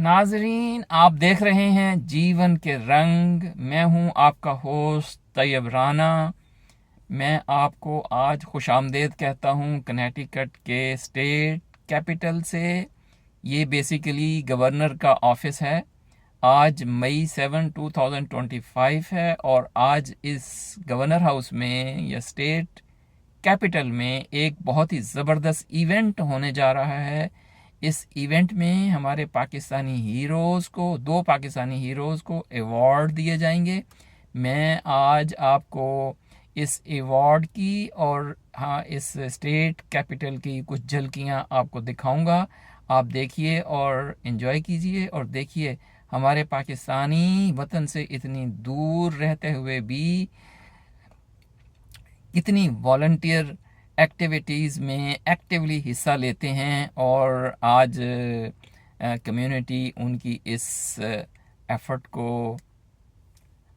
नाजरीन, आप देख रहे हैं जीवन के रंग। मैं हूं आपका होस्ट तैयब राना। मैं आपको आज खुशामदीद कहता हूं कनेटिकट के स्टेट कैपिटल से। ये बेसिकली गवर्नर का ऑफिस है। आज मई 7, 2025 है और आज इस गवर्नर हाउस में या स्टेट कैपिटल में एक बहुत ही ज़बरदस्त इवेंट होने जा रहा है। इस इवेंट में हमारे पाकिस्तानी हीरोज़ को, 2 पाकिस्तानी हीरोज़ को अवार्ड दिए जाएंगे। मैं आज आपको इस अवार्ड की और इस स्टेट कैपिटल की कुछ झलकियां आपको दिखाऊंगा। आप देखिए और एंजॉय कीजिए और देखिए हमारे पाकिस्तानी वतन से इतनी दूर रहते हुए भी कितनी वॉलंटियर एक्टिविटीज़ में एक्टिवली हिस्सा लेते हैं और आज कम्युनिटी उनकी इस एफर्ट को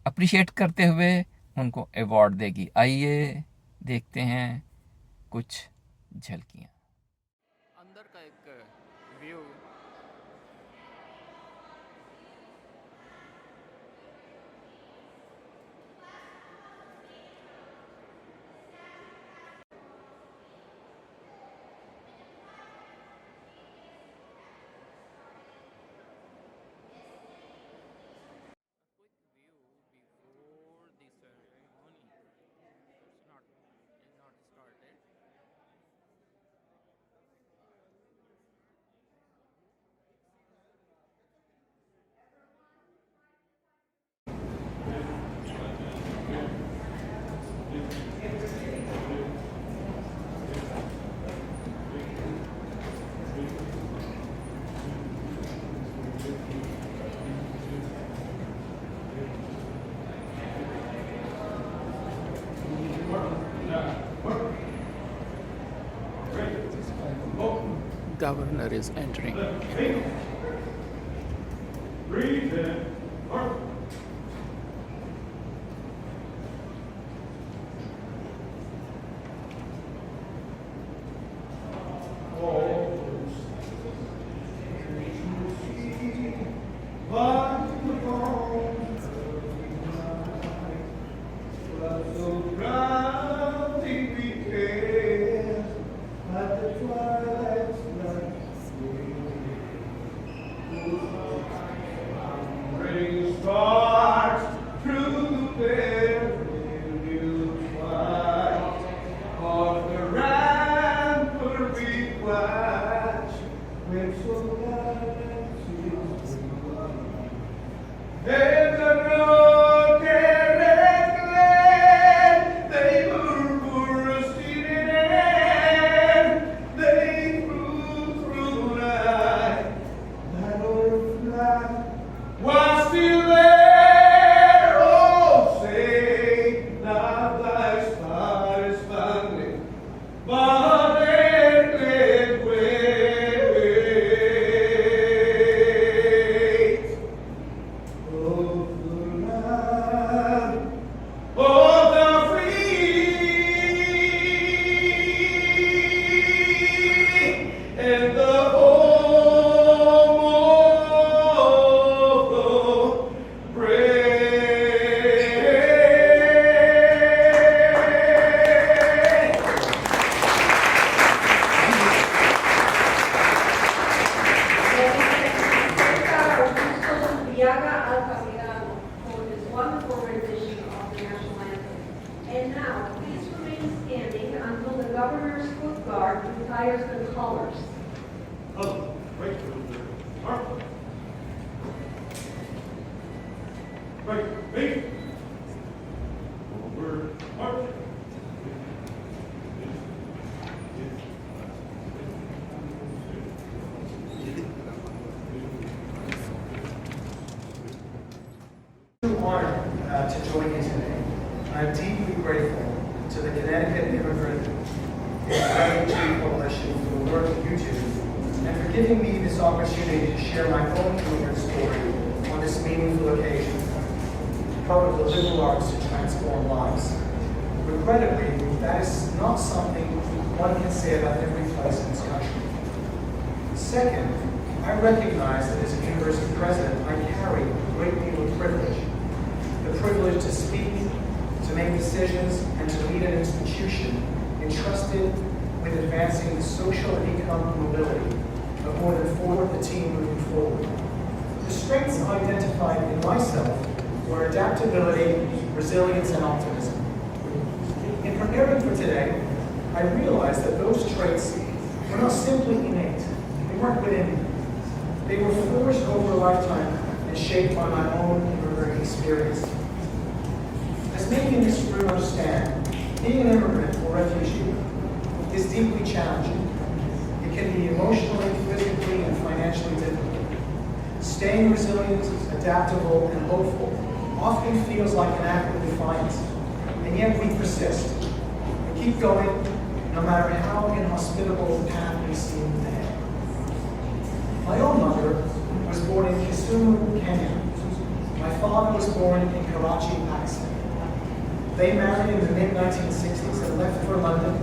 अप्रिशिएट करते हुए उनको अवार्ड देगी। आइए देखते हैं कुछ झलकियाँ। अंदर का एक view. Governor is entering. Breathe in. To join you today. I'm deeply grateful to the Connecticut Immigrant Refugee Coalition for the work that you do and for giving me this opportunity to share my own immigrant story on this meaningful occasion, part of the liberal arts to transform lives. Regrettably, that is not something one can say about every place in this country. Second, I recognize that as a university entrusted with advancing the social and economic mobility of more than 4 of the team moving forward. The strengths identified in myself were adaptability, resilience, and optimism. In preparing for today, I realized that those traits were not simply innate. They weren't within me. They were forged over a lifetime and shaped by my own immigrant experience. As many in this room understand, being an immigrant or refugee is deeply challenging. It can be emotionally, physically, and financially difficult. Staying resilient, adaptable, and hopeful often feels like an act of defiance, and yet we persist. We keep going, no matter how inhospitable the path we see ahead. My own mother was born in Kisumu, Kenya. My father was born in Karachi, Pakistan. They married in the mid-1960s and left for London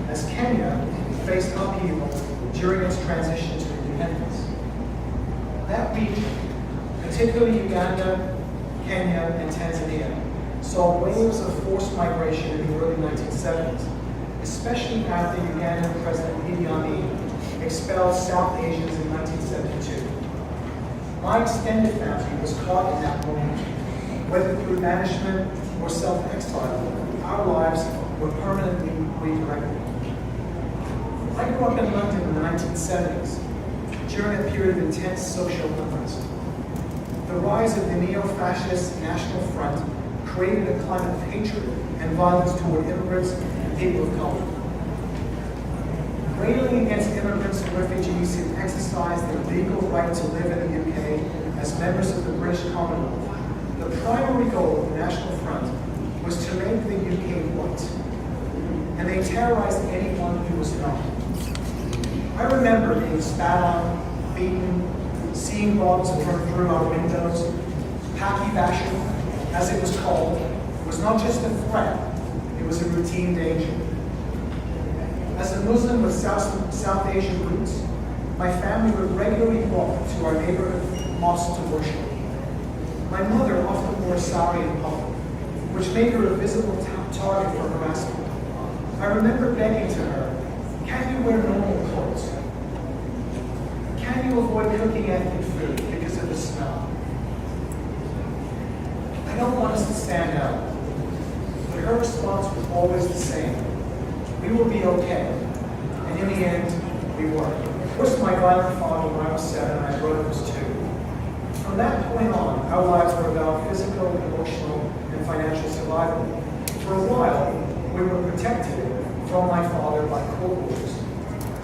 as Kenya faced upheaval during its transition to independence. That region, particularly Uganda, Kenya, and Tanzania, saw waves of forced migration in the early 1970s, especially after Ugandan President Idi Amin expelled South Asians in 1972. My extended family was caught in that moment. Whether through banishment or self-exile, our lives were permanently redirected. I grew up in London in the 1970s, during a period of intense social unrest. The rise of the neo-fascist National Front created a climate of hatred and violence toward immigrants and people of color. Railing against immigrants and refugees who exercised their legal right to live in the UK as members of the British Commonwealth, the primary goal of the National Front was to make the UK white, and they terrorized anyone who was not. I remember being spat on, beaten, seeing bombs thrown through our windows. Paki bashing, as it was called, was not just a threat, it was a routine danger. As a Muslim with South Asian roots, my family would regularly walk to our neighborhood mosque to worship. My mother often wore a sari in public, which made her a visible target for harassment. I remember begging to her, "Can't you wear normal clothes? Can you avoid cooking ethnic food because of the smell?" I don't want us to stand out, but her response was always the same. We will be okay. And in the end, we were. First, my violent father when I was 7 and my brother was 2. From that point on, our lives were about physical, emotional, and financial survival. For a while, we were protected from my father by court orders.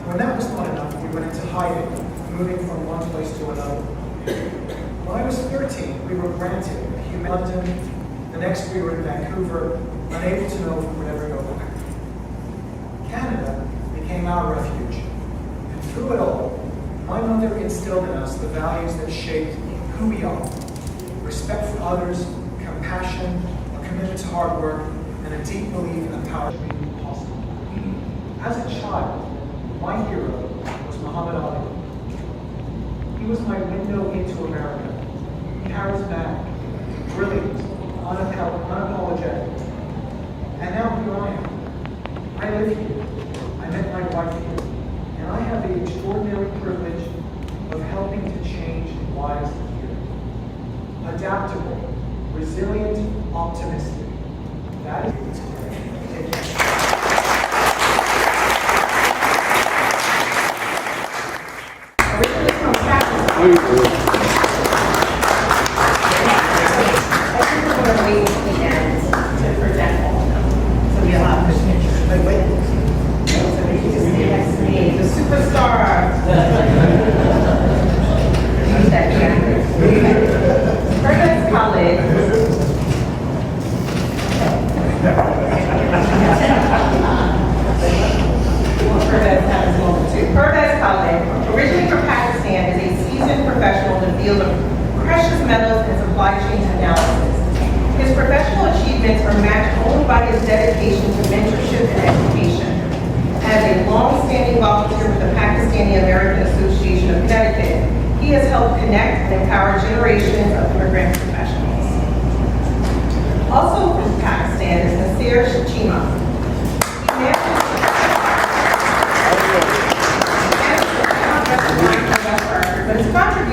When that was not enough, we went into hiding, moving from one place to another. When I was 13, we were granted a human London. The next we were in Vancouver, unable to know if we would ever go back. Canada became our refuge. And through it all, my mother instilled in us the values that shaped who we are: respect for others, compassion, a commitment to hard work, and a deep belief in the power of being possible. As a child, my hero was Muhammad Ali. He was my window into America. Charismatic, brilliant, unapologetic. And now here I am. I live here. I met my wife here. And I have the extraordinary privilege of helping to change lives here. Adaptable, resilient, optimistic. That is today. Take originally from Pakistan, is a seasoned professional in the field of precious metals and supply chain analysis. His professional achievements are matched only by his dedication to mentorship and education. As a long-standing volunteer with the Pakistani American Association of Connecticut, he has helped connect and empower generations of immigrant professionals. Also from Pakistan is Nasir. He manages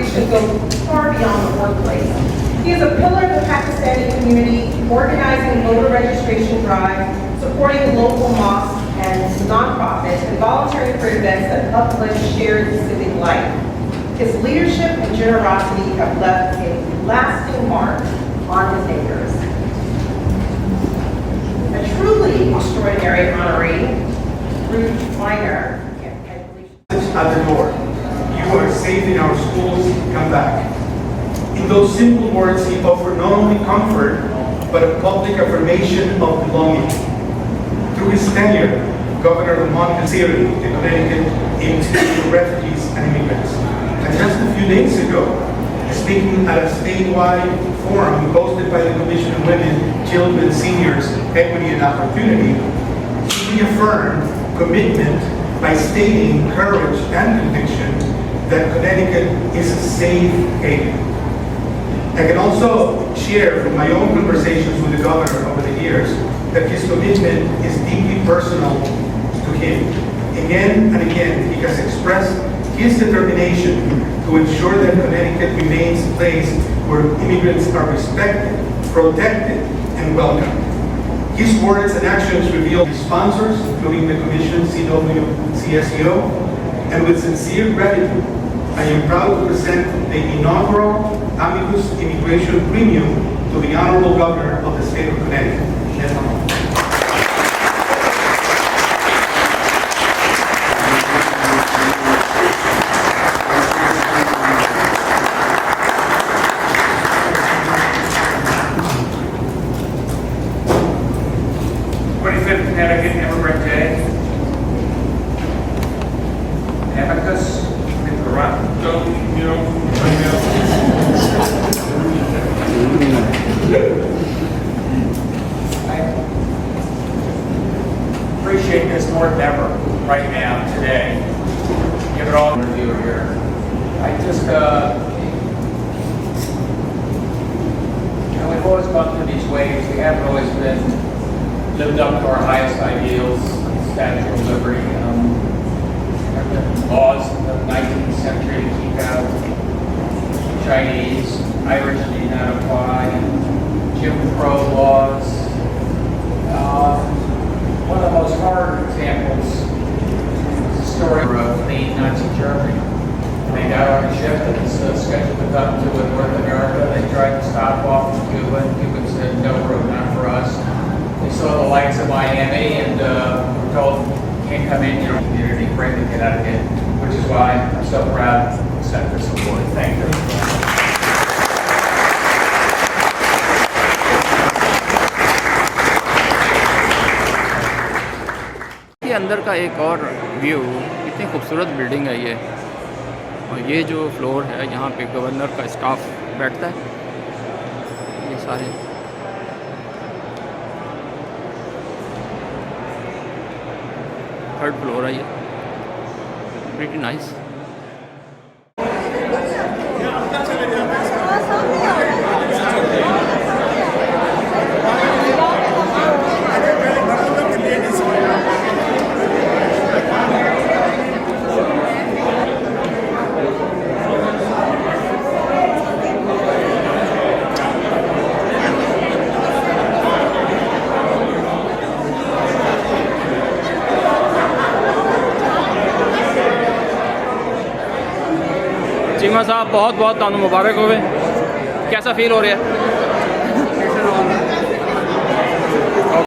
contributions go far beyond the workplace. He is a pillar of the Pakistani community, organizing voter registration drives, supporting local mosques and nonprofits, and volunteering for events that uplift shared civic life. His leadership and generosity have left a lasting mark on his neighbors. A truly extraordinary honoree, Ruth Weiner. At the door. You are safe in our schools, come back. In those simple words, he offered not only comfort, but a public affirmation of belonging. Through his tenure, Governor Nasir to Connecticut into refugees and immigrants. And just a few days ago, speaking at a statewide forum hosted by the Commission on Women, Children, Seniors, Equity and Opportunity, he reaffirmed commitment by stating courage and conviction that Connecticut is a safe haven. I can also share from my own conversations with the governor over the years that his commitment is deeply personal to him. Again and again, he has expressed his determination to ensure that Connecticut remains a place where immigrants are respected, protected, and welcomed. His words and actions reveal his sponsors, including the Commission, CSEO, and with sincere gratitude, I am proud to present the inaugural Amicus Immigration Premium to the Honorable Governor of the State of Connecticut. Connecticut Immigrant Day. Amicus, I appreciate this more than ever right now, today. Give it all interview here. I just, we've always gone through these waves. We haven't always lived up to our highest ideals, Statue of Liberty. Laws in the 19th century to keep out Chinese, Irish did not apply, Jim Crow laws. One of the most hard examples is the story of fleeing Nazi Germany. They got on a ship that was scheduled to come to North America. They tried to stop off in Cuba, and Cuba said, no room, not for us. They saw the lights of Miami and were told, can't come in your community, bring the kid out of it, which is why I'm so proud to accept this award. Thank you. के अंदर का एक और view, कितनी खूबसूरत building है ये, और ये जो फ्लोर है यहाँ पे गवर्नर का स्टाफ बैठता है, ये सारे थर्ड फ्लोर है ये, प्रीटी नाइस। चीमा साहब बहुत बहुत तुहानू मुबारक होवे, कैसा फील हो रहा है?